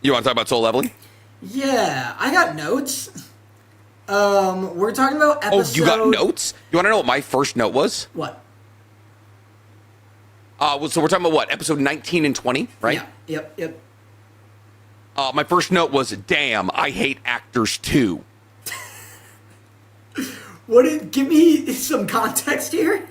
You want to talk about soul leveling? Yeah, I got notes. We're talking about episode... Oh, you got notes? You want to know what my first note was? What? So we're talking about what? Episode 19 and 20, right? Yeah, yep. My first note was, damn, I hate actors too. Give me some context here.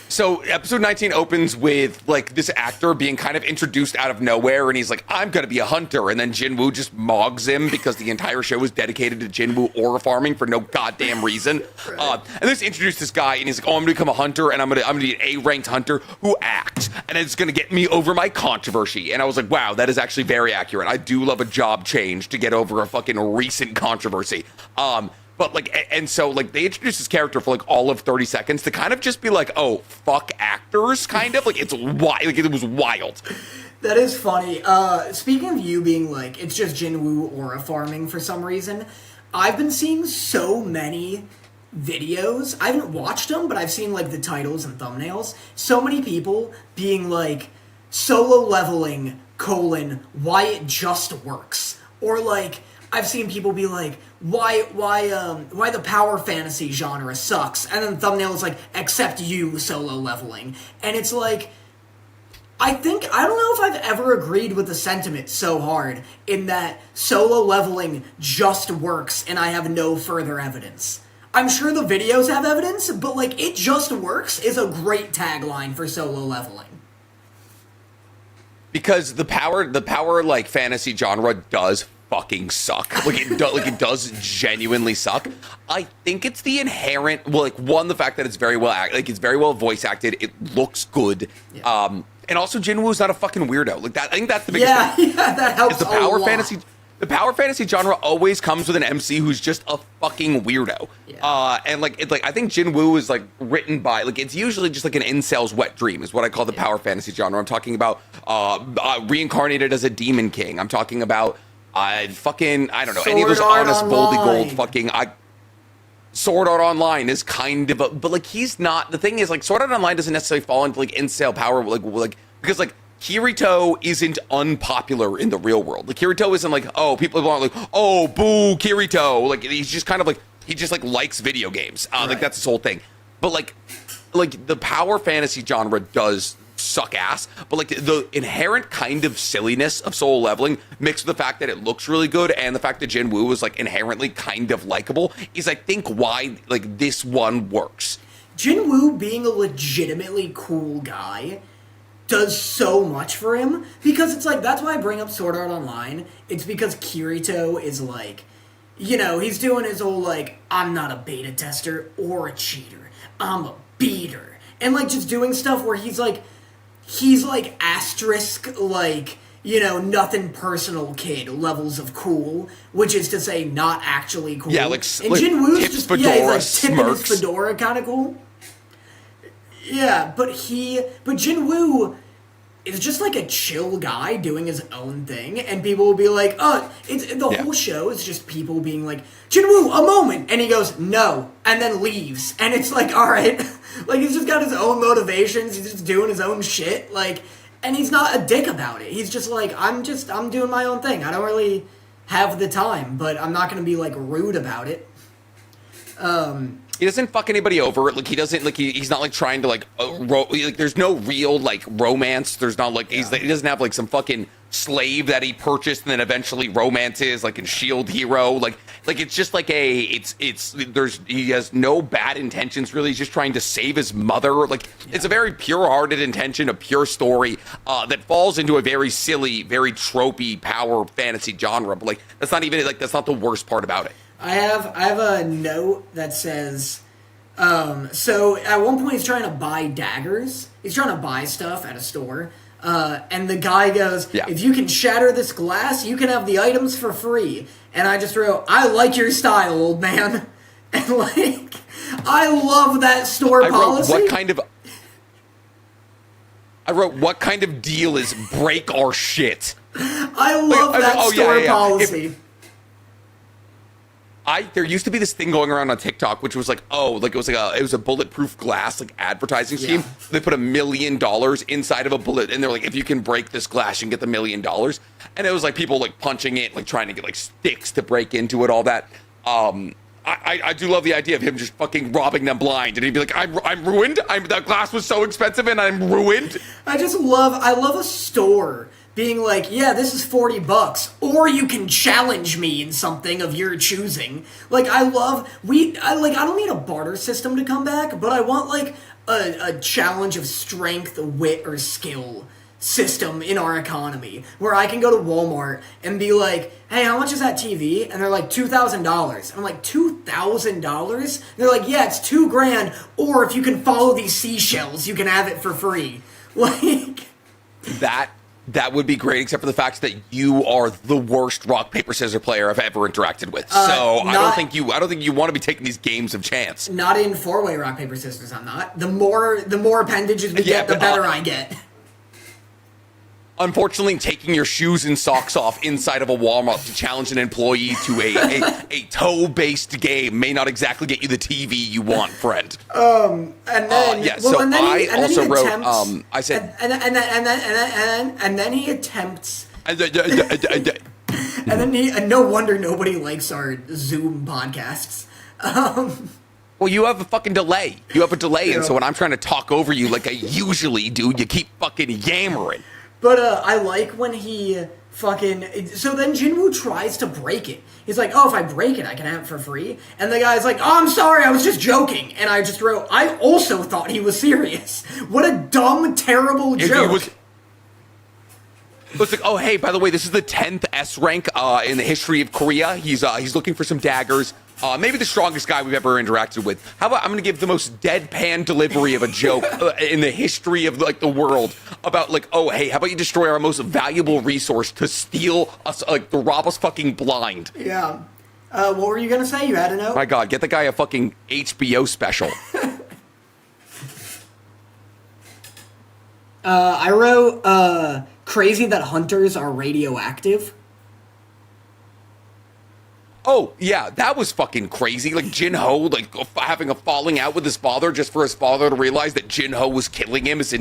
So episode 19 opens with like this actor being kind of introduced out of nowhere, and he's like, I'm going to be a hunter. And then Jinwoo just moggs him because the entire show is dedicated to Jinwoo aura farming for no goddamn reason. Right. And this introduced this guy, and he's like, oh, I'm going to become a hunter, and I'm going to be an A-ranked hunter who acts, and it's going to get me over my controversy. And I was like, wow, that is actually very accurate. I do love a job change to get over a fucking recent controversy. But like, and so like they introduced this character for like all of 30 seconds to kind of just be like, oh, fuck actors, kind of like it's wild. Like it was wild. That is funny. Speaking of you being like, it's just Jinwoo aura farming for some reason, I've been seeing so many videos. I haven't watched them, but I've seen like the titles and thumbnails. So many people being like, solo leveling, why it just works. Or like, I've seen people be like, why the power fantasy genre sucks, and then the thumbnail is like, except you solo leveling, and it's like, I don't know if I've ever agreed with the sentiment so hard in that solo leveling just works, and I have no further evidence. I'm sure the videos have evidence, but like, it just works is a great tagline for solo leveling. Because the power like fantasy genre does fucking suck. Like it does genuinely suck. I think it's the inherent, the fact that it's very well it's very well voice acted. It looks good. Yeah. And also Jinwoo's not a fucking weirdo. Like that, I think that's the biggest thing. Yeah, that helps the power fantasy genre always comes with an MC who's just a fucking weirdo. Yeah. And I think Jinwoo is like written by, like, it's usually just like an incel's wet dream is what I call the power fantasy genre. I'm talking about reincarnated as a demon king. I'm talking about I don't know, any of those honest, boldy gold fucking, Sword Art Online is kind of but like, he's not, the thing is, like, Sword Art Online doesn't necessarily fall into, like, incel power, like, because, like, Kirito isn't unpopular in the real world. Like, Kirito isn't like, oh, people aren't like, oh, boo, Kirito. Like, he's just kind of like, he just, like, likes video games. Right. Like, that's his whole thing. But, like, the power fantasy genre does suck ass, but like the inherent kind of silliness of solo leveling mixed with the fact that it looks really good and the fact that Jinwoo is like inherently kind of likable is, I think, why like this one works. Jinwoo being a legitimately cool guy does so much for him, because it's like, that's why I bring up Sword Art Online. It's because Kirito is like, you know, he's doing his whole like, I'm not a beta tester or a cheater, I'm a beater, and like just doing stuff where he's like asterisk, like, you know, nothing personal kid levels of cool, which is to say not actually cool. Yeah, like, and Jinwoo's just, fedora, he's like tipping his fedora kind of cool. Yeah, but Jinwoo is just like a chill guy doing his own thing, and people will be like, oh, whole show is just people being like, Jinwoo, a moment, and he goes, no, and then leaves, and it's like, alright, like, he's just got his own motivations, he's just doing his own shit, like, and he's not a dick about it, he's just like, I'm doing my own thing, I don't really have the time, but I'm not gonna be, like, rude about it. He doesn't fuck anybody over. Like, he doesn't, like, he's not, like, trying to, like, like, there's no real, like, romance. There's not, like, he doesn't have, like, some fucking slave that he purchased and then eventually romances, like, in Shield Hero. Like, it's just, like, he has no bad intentions, really. He's just trying to save his mother. Like, it's a very pure-hearted intention, a pure story, that falls into a very silly, very tropey power fantasy genre. But, like, that's not even, like, that's not the worst part about it. I have a note that says, so at one point he's trying to buy daggers. He's trying to buy stuff at a store. And the guy goes, if you can shatter this glass, you can have the items for free. And I just wrote, I like your style, old man. And like, I love that store policy. I wrote, what kind of deal is break our shit? I love that store policy. There used to be this thing going around on TikTok, which was like, it was a bulletproof glass like advertising scheme. Yeah. They put $1 million inside of a bullet, and they're like, if you can break this glass, you can get the $1 million. And it was like people like punching it, like trying to get like sticks to break into it, all that. I do love the idea of him just fucking robbing them blind, and he'd be like, I'm ruined. That glass was so expensive, and I'm ruined. I love a store being like, yeah, this is $40, or you can challenge me in something of your choosing. Like, I don't need a barter system to come back, but I want like a challenge of strength, wit, or skill system in our economy where I can go to Walmart and be like, hey, how much is that TV? And they're like, $2,000. I'm like, $2,000? They're like, yeah, it's $2,000, or if you can follow these seashells, you can have it for free. Like, that would be great, except for the fact that you are the worst rock paper scissors player I've ever interacted with. So I don't think you want to be taking these games of chance. Not in 4-way rock paper scissors. I'm not. The more appendages we get, the better I get. Unfortunately, taking your shoes and socks off inside of a Walmart to challenge an employee to a toe-based game may not exactly get you the TV you want, friend. And then he attempts. And no wonder nobody likes our Zoom podcasts. Well, you have a fucking delay. And so when I'm trying to talk over you like I usually do, you keep fucking yammering. But I like when he fucking... So then Jinwoo tries to break it. He's like, oh, if I break it, I can have it for free. And the guy's like, oh, I'm sorry, I was just joking. And I just wrote, I also thought he was serious. What a dumb, terrible joke. It was like, oh, hey, by the way, this is the 10th S rank in the history of Korea. He's looking for some daggers. Maybe the strongest guy we've ever interacted with. How about I'm going to give the most deadpan delivery of a joke in the history of like the world about like, oh, hey, how about you destroy our most valuable resource to steal us, like to rob us fucking blind? Yeah. What were you going to say? You had a note? My God, get the guy a fucking HBO special. I wrote, crazy that hunters are radioactive. Oh, yeah, that was fucking crazy. Like, Jin-Ho, like, having a falling out with his father just for his father to realize that Jin-Ho was killing him his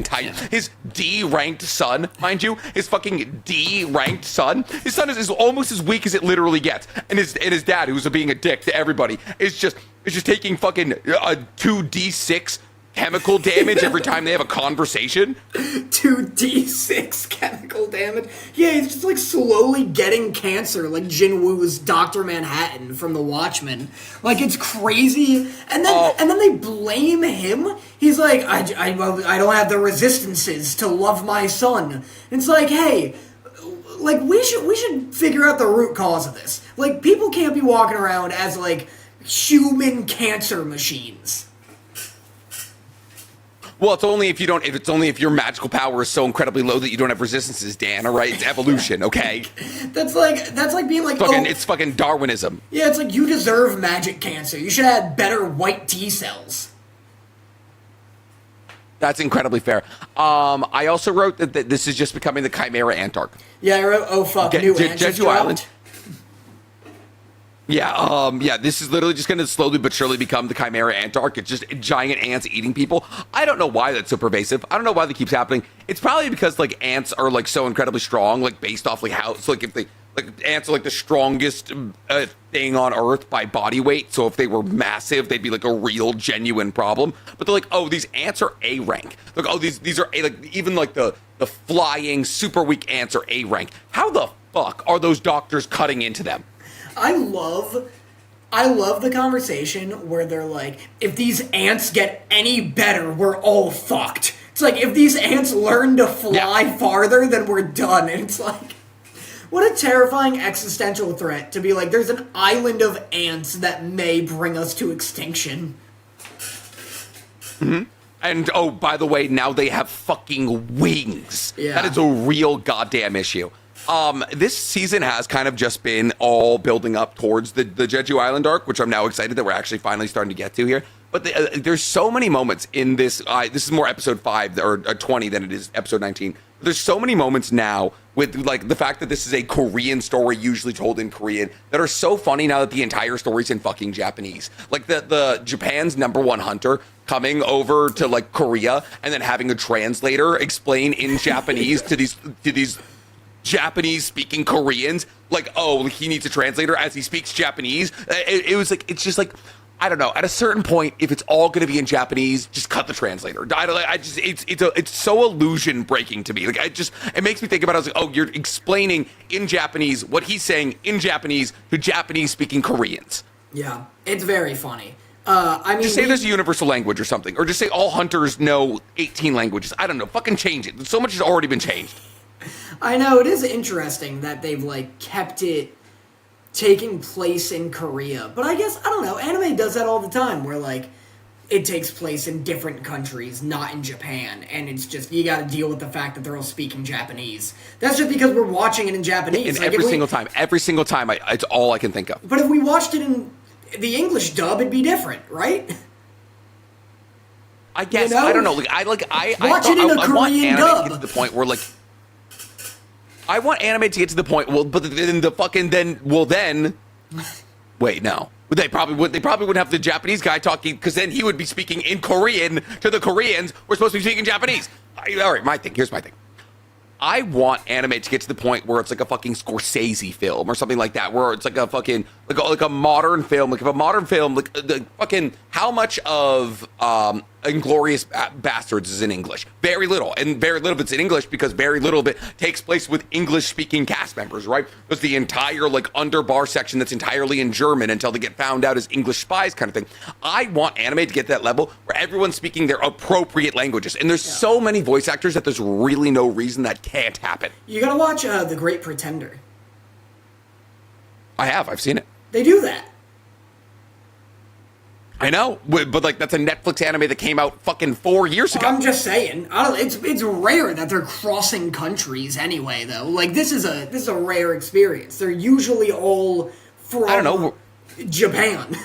D-ranked son, mind you, his fucking D-ranked son. His son is almost as weak as it literally gets. And his dad, who's being a dick to everybody, is just taking fucking 2d6 chemical damage every time they have a conversation. 2d6 chemical damage. Yeah, he's just like slowly getting cancer, like Jin-Woo's Dr. Manhattan from The Watchmen. Like, it's crazy. And then they blame him. He's like, I don't have the resistances to love my son. It's like, hey, like we should figure out the root cause of this. Like, people can't be walking around as like human cancer machines. Well, it's only if your magical power is so incredibly low that you don't have resistances, Dan. All right, it's evolution, okay? That's like being like, it's fucking Darwinism. Yeah, it's like you deserve magic cancer. You should have better white T cells. That's incredibly fair. I also wrote that this is just becoming the Chimera Antark. Yeah, I wrote, oh fuck, new ant just Jeju Island. Yeah, this is literally just going to slowly but surely become the Chimera Antark. It's just giant ants eating people. I don't know why that's so pervasive. I don't know why that keeps happening. It's probably because, like, ants are, like, so incredibly strong, like, based off, like, how... So, like, if they... Like, ants are, like, the strongest thing on Earth by body weight. So if they were massive, they'd be, like, a real, genuine problem. But they're like, oh, these ants are A rank. Like, oh, these are A... Like, even, like, the flying, super weak ants are A rank. How the fuck are those doctors cutting into them? I love the conversation where they're like, if these ants get any better, we're all fucked. It's like, if these ants learn to fly farther, then we're done. And it's like, what a terrifying existential threat to be like, there's an island of ants that may bring us to extinction. Mm-hmm. And, oh, by the way, now they have fucking wings. Yeah. That is a real goddamn issue. This season has kind of just been all building up towards the Jeju Island arc, which I'm now excited that we're actually finally starting to get to here. But there's so many moments in this. This is more episode 5 or 20 than it is episode 19. There's so many moments now with like the fact that this is a Korean story usually told in Korean that are so funny now that the entire story's in fucking Japanese. Like the Japan's #1 hunter coming over to like Korea and then having a translator explain in Japanese to these Japanese speaking Koreans, like, oh, he needs a translator as he speaks Japanese. It was like, it's just like, I don't know. At a certain point, if it's all going to be in Japanese, just cut the translator. It's so illusion breaking to me. Like, it makes me think about it. I was like, oh, you're explaining in Japanese what he's saying in Japanese to Japanese speaking Koreans. Yeah, it's very funny. I mean, just say there's a universal language or something, or just say all hunters know 18 languages. I don't know. Fucking change it. So much has already been changed. I know, it is interesting that they've, like, kept it taking place in Korea. But I guess, I don't know, anime does that all the time, where, like, it takes place in different countries, not in Japan, and it's just, you gotta deal with the fact that they're all speaking Japanese. That's just because we're watching it in Japanese. And like, every single time, it's all I can think of. But if we watched it in the English dub, it'd be different, right? I guess, you know? I don't know, like, I want Korean anime dub. to get to the point where, like, I want anime to get to the point. Well, but then wait, no. They probably wouldn't have the Japanese guy talking, because then he would be speaking in Korean to the Koreans. We're supposed to be speaking Japanese. All right, here's my thing. I want anime to get to the point where it's like a fucking Scorsese film or something like that, where it's like a fucking like a modern film, like if a modern film, like the fucking how much of Inglourious Bastards is in English? Very little, and very little of it's in English because very little of it takes place with English-speaking cast members, right? There's the entire like underbar section that's entirely in German until they get found out as English spies, kind of thing. I want anime to get to that level where everyone's speaking their appropriate languages, and there's so many voice actors that there's really no reason that can't happen. You gotta watch The Great Pretender. I've seen it. They do that. I know, but like that's a Netflix anime that came out fucking 4 years ago. I'm just saying, it's rare that they're crossing countries anyway, though. Like this is a rare experience. They're usually all from I don't know. Japan.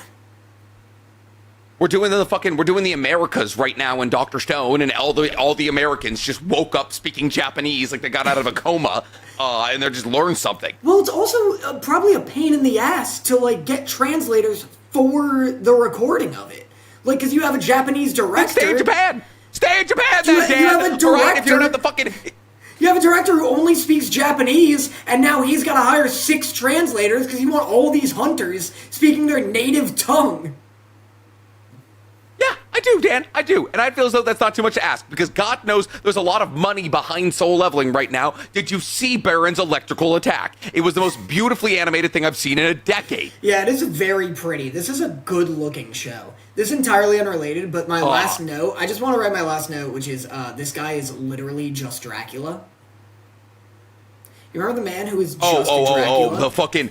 We're doing the Americas right now in Dr. Stone, and all the Americans just woke up speaking Japanese like they got out of a coma, and they just learned something. Well, it's also probably a pain in the ass to like get translators for the recording of it. Like, because you have a Japanese director. Stay in Japan, then, Dan. You have a director. Right? If you don't have the fucking. You have a director who only speaks Japanese, and now he's got to hire 6 translators because you want all these hunters speaking their native tongue. Yeah, I do, Dan. I do. And I feel as though that's not too much to ask, because God knows there's a lot of money behind Soul Leveling right now. Did you see Baron's electrical attack? It was the most beautifully animated thing I've seen in a decade. Yeah, it is very pretty. This is a good-looking show. This is entirely unrelated, but my last note, I just want to write my last note, which is, this guy is literally just Dracula. You remember the man who is just Dracula? The fucking...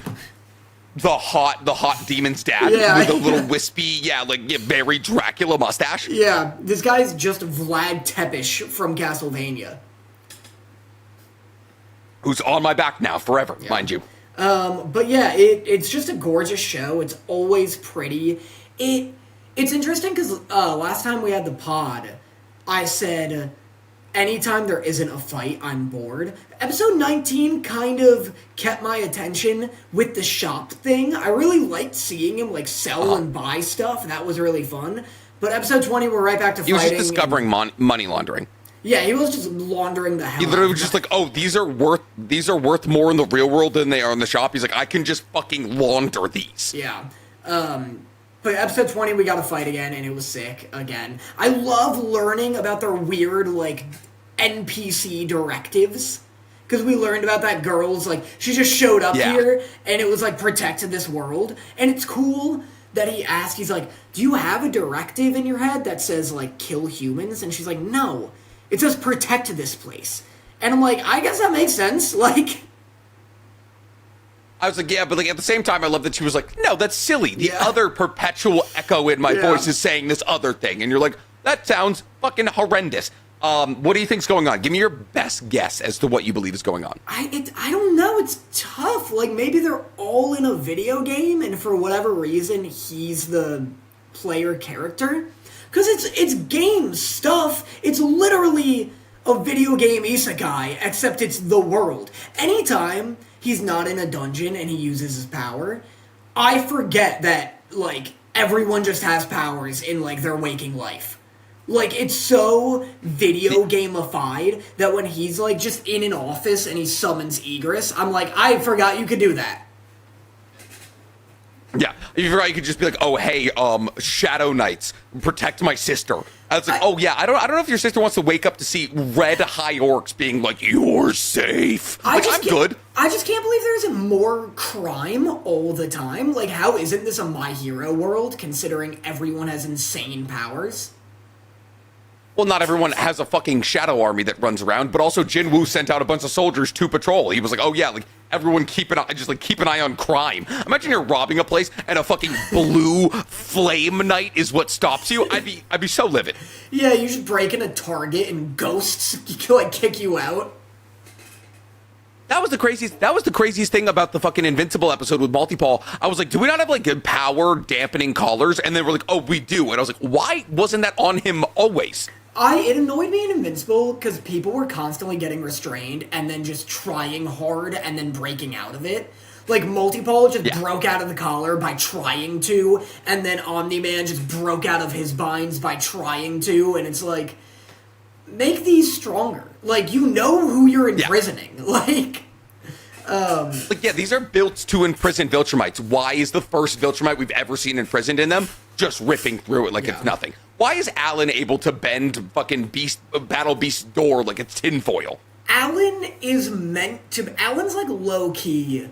The hot demon's dad with the little wispy, very Dracula mustache. Yeah, this guy's just Vlad Tepes from Castlevania. Who's on my back now forever, mind you. But yeah, it's just a gorgeous show. It's always pretty. It's interesting because last time we had the pod, I said anytime there isn't a fight, I'm bored. Episode 19 kind of kept my attention with the shop thing. I really liked seeing him like sell and buy stuff. That was really fun. But episode 20, we're right back to fighting. He was just discovering money laundering. Yeah, he was just laundering the hell. He literally was just like, oh, these are worth more in the real world than they are in the shop. He's like, I can just fucking launder these. Yeah. But episode 20, we got to fight again, and it was sick again. I love learning about their weird, like, NPC directives. Because we learned about that girl's, like, she just showed up here, and it was, like, protected this world. And it's cool that he asked, he's like, do you have a directive in your head that says, like, kill humans? And she's like, no. It says protect this place. And I'm like, I guess that makes sense. Like... I was like, yeah, but like at the same time, I love that she was like, no, that's silly. The other perpetual echo in my voice is saying this other thing. And you're like, that sounds fucking horrendous. What do you think's going on? Give me your best guess as to what you believe is going on. I don't know. It's tough. Like, maybe they're all in a video game, and for whatever reason, he's the player character. Because it's game stuff. It's literally a video game isekai, except it's the world. Anytime he's not in a dungeon and he uses his power, I forget that, like, everyone just has powers in, like, their waking life. Like, it's so video gamified that when he's, like, just in an office and he summons Egress, I'm like, I forgot you could do that. Yeah, you forgot you could just be like, oh, hey, Shadow Knights, protect my sister. I was like, oh, yeah, I don't know if your sister wants to wake up to see red high orcs being like, you're safe. Like, I'm good. I just can't believe there isn't more crime all the time. Like, how isn't this a My Hero world, considering everyone has insane powers? Well, not everyone has a fucking shadow army that runs around, but also Jinwoo sent out a bunch of soldiers to patrol. He was like, oh yeah, like, everyone keep an eye on crime. Imagine you're robbing a place and a fucking blue flame knight is what stops you. I'd be so livid. Yeah, you just break in a Target and ghosts like kick you out. That was the craziest thing about the fucking Invincible episode with Multipaul. I was like, do we not have like good power dampening collars? And they were like, oh, we do. And I was like, why wasn't that on him always? It annoyed me in Invincible because people were constantly getting restrained and then just trying hard and then breaking out of it. Like, Multipaul just broke out of the collar by trying to, and then Omni-Man just broke out of his binds by trying to, and it's like, make these stronger. Like, you know who you're imprisoning. Yeah. These are built to imprison Viltrumites. Why is the first Viltrumite we've ever seen imprisoned in them just ripping through it like it's nothing? Why is Alan able to bend fucking Battle Beast's door like it's tinfoil? Alan is meant to... Alan's, like, low-key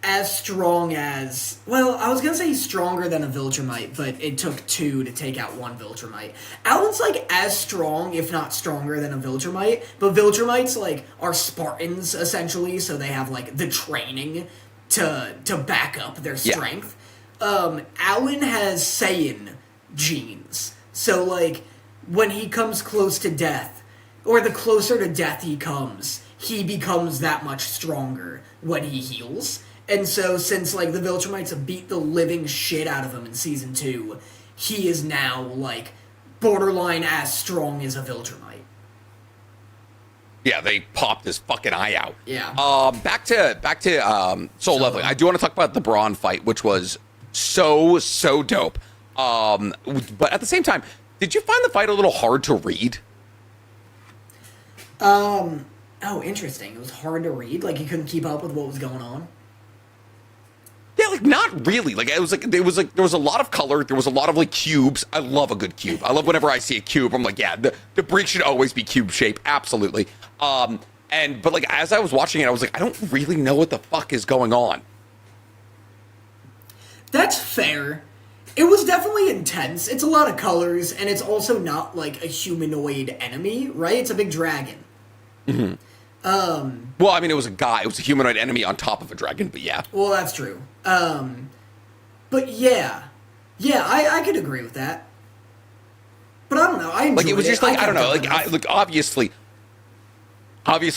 as strong as... Well, I was gonna say he's stronger than a Viltrumite, but it took two to take out one Viltrumite. Alan's, like, as strong, if not stronger, than a Viltrumite, but Viltrumites, like, are Spartans, essentially, so they have, like, the training to back up their strength. Alan has Saiyan genes. So, like, when he comes close to death, or the closer to death he becomes that much stronger when he heals. And so, since, like, the Viltrumites have beat the living shit out of him in Season 2, he is now, like, borderline as strong as a Viltrumite. Yeah, they popped his fucking eye out. Yeah. Back to Soul Leveling. I do want to talk about the Braun fight, which was so dope. But at the same time, did you find the fight a little hard to read? Oh, interesting. It was hard to read? Like, you couldn't keep up with what was going on? Yeah, like, not really. Like, there was a lot of color. There was a lot of, like, cubes. I love a good cube. I love whenever I see a cube, I'm like, yeah, the break should always be cube shape. Absolutely. But, like, as I was watching it, I was like, I don't really know what the fuck is going on. That's fair. It was definitely intense. It's a lot of colors, and it's also not, like, a humanoid enemy, right? It's a big dragon. Mm-hmm. Well, I mean, it was a guy. It was a humanoid enemy on top of a dragon, but yeah. Well, that's true. But yeah. Yeah, I could agree with that. But I don't know. I enjoyed it. Like, it was just like, I don't know. Like, obviously,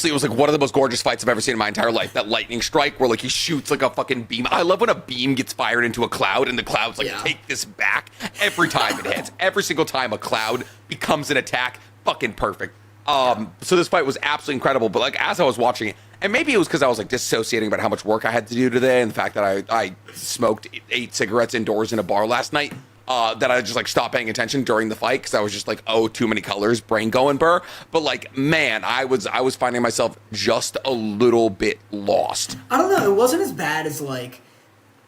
it was like one of the most gorgeous fights I've ever seen in my entire life. That lightning strike where, like, he shoots like a fucking beam. I love when a beam gets fired into a cloud and the cloud's like, take this back. Every time it hits. Every single time a cloud becomes an attack. Fucking perfect. So this fight was absolutely incredible. But, like, as I was watching it, and maybe it was because I was, like, dissociating about how much work I had to do today and the fact that I smoked 8 cigarettes indoors in a bar last night. That I just, like, stopped paying attention during the fight because I was just like, oh, too many colors, brain going burr. But, like, man, I was finding myself just a little bit lost. I don't know. It wasn't as bad as, like,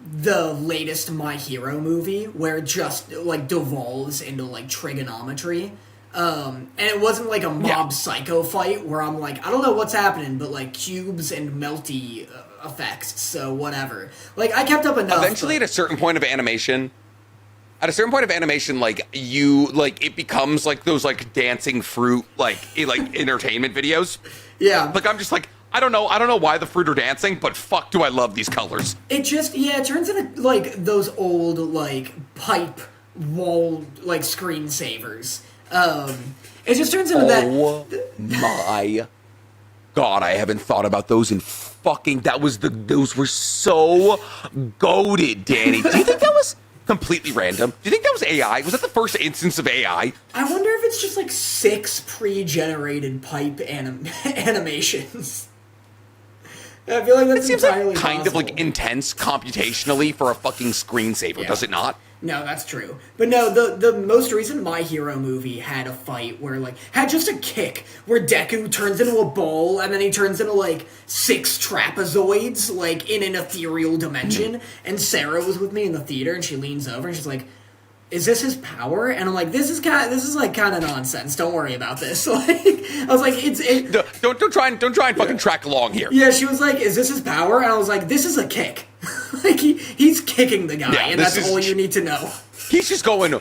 the latest My Hero movie where it just, like, devolves into, like, trigonometry. And it wasn't like a Mob Psycho fight where I'm like, I don't know what's happening, but, like, cubes and melty effects, so whatever. Like, I kept up enough. Eventually, at a certain point of animation, like, it becomes like those, like, dancing fruit, like entertainment videos. Yeah. Like, I'm just like, I don't know why the fruit are dancing, but fuck do I love these colors. It just, it turns into, like, those old, like, pipe wall, like, screensavers. It just turns into that. Oh my God, I haven't thought about those in fucking, those were so goated, Danny. Do you think that was completely random? Do you think that was AI? Was that the first instance of AI? I wonder if it's just like 6 pre-generated pipe animations. I feel like that's entirely kind of possible. like intense computationally for a fucking screensaver, does it not? No, that's true. But no, the most recent My Hero movie had a fight where, like, had just a kick where Deku turns into a bull and then he turns into, like, 6 trapezoids, like, in an ethereal dimension. And Sarah was with me in the theater and she leans over and she's like, is this his power? And I'm like, this is kind of nonsense. Don't worry about this. Like, I was like, don't try and fucking track along here. Yeah, she was like, is this his power? And I was like, this is a kick. Like, he's kicking the guy, and that's all you need to know. He's just going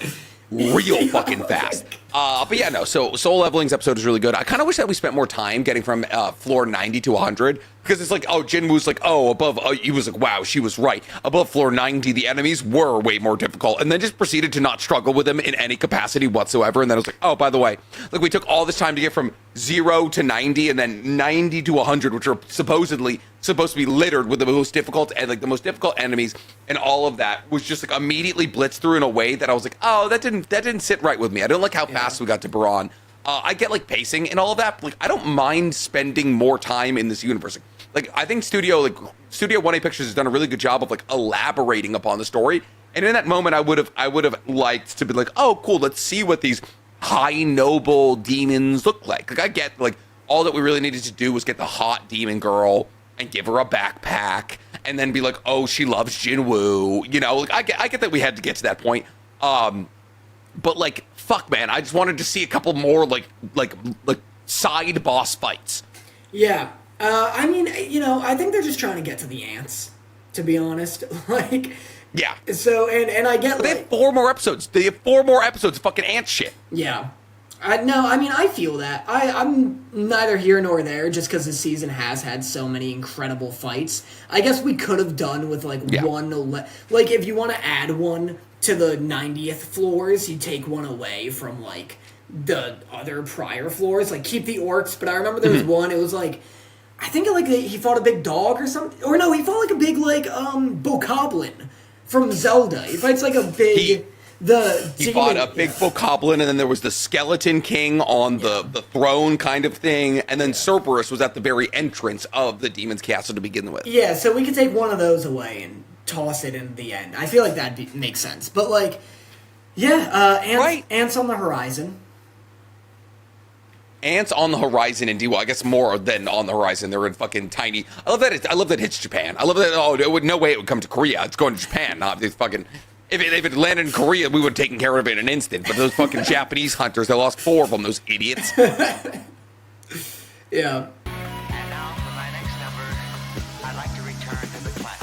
real fucking fast. But yeah, no, so Soul Leveling's episode is really good. I kind of wish that we spent more time getting from floor 90 to 100, because it's like, oh, Jinwoo's like, oh, above, he was like, wow, she was right. Above floor 90, the enemies were way more difficult, and then just proceeded to not struggle with them in any capacity whatsoever, and then I was like, oh, by the way, like, we took all this time to get from 0 to 90, and then 90 to 100, which are supposedly supposed to be littered with the most difficult, and like the most difficult enemies, and all of that was just like immediately blitzed through in a way that I was like, oh, that didn't sit right with me. I don't like how fast we got to Baran. I get like pacing and all of that, but like I don't mind spending more time in this universe. Like I think Studio 1A Pictures has done a really good job of like elaborating upon the story. And in that moment, I would have liked to be like, oh, cool, let's see what these high noble demons look like. Like I get like all that we really needed to do was get the hot demon girl and give her a backpack, and then be like, oh, she loves Jinwoo. You know, like I get that we had to get to that point. But like, fuck, man, I just wanted to see a couple more like side boss fights. Yeah, I mean, you know, I think they're just trying to get to the ants, to be honest. Like, yeah. So and I get. But they have 4 more episodes. They have 4 more episodes of fucking ant shit. Yeah. No, I mean, I feel that. I'm neither here nor there, just because this season has had so many incredible fights. I guess we could have done with, like, like, if you want to add one to the 90th floors, you take one away from, like, the other prior floors. Like, keep the orcs, but I remember there was one, it was, like, I think, like, he fought a big dog or something. Or, no, he fought, like, a big, like, bokoblin from Zelda. He fights, like, a big... He fought a big bokoblin, and then there was the Skeleton King on the throne kind of thing, and then Cerberus was at the very entrance of the Demon's Castle to begin with. Yeah, so we could take one of those away and toss it in the end. I feel like that makes sense. But, like, yeah, ants on the horizon. Ants on the horizon, indeed. Well, I guess more than on the horizon. They're in fucking tiny... I love that it hits Japan. I love that... Oh, no way it would come to Korea. It's going to Japan, not these fucking... If it landed in Korea, we would have taken care of it in an instant. But those fucking Japanese hunters, they lost 4 of them, those idiots. Yeah. And now for my next number, I'd like to return to the classics.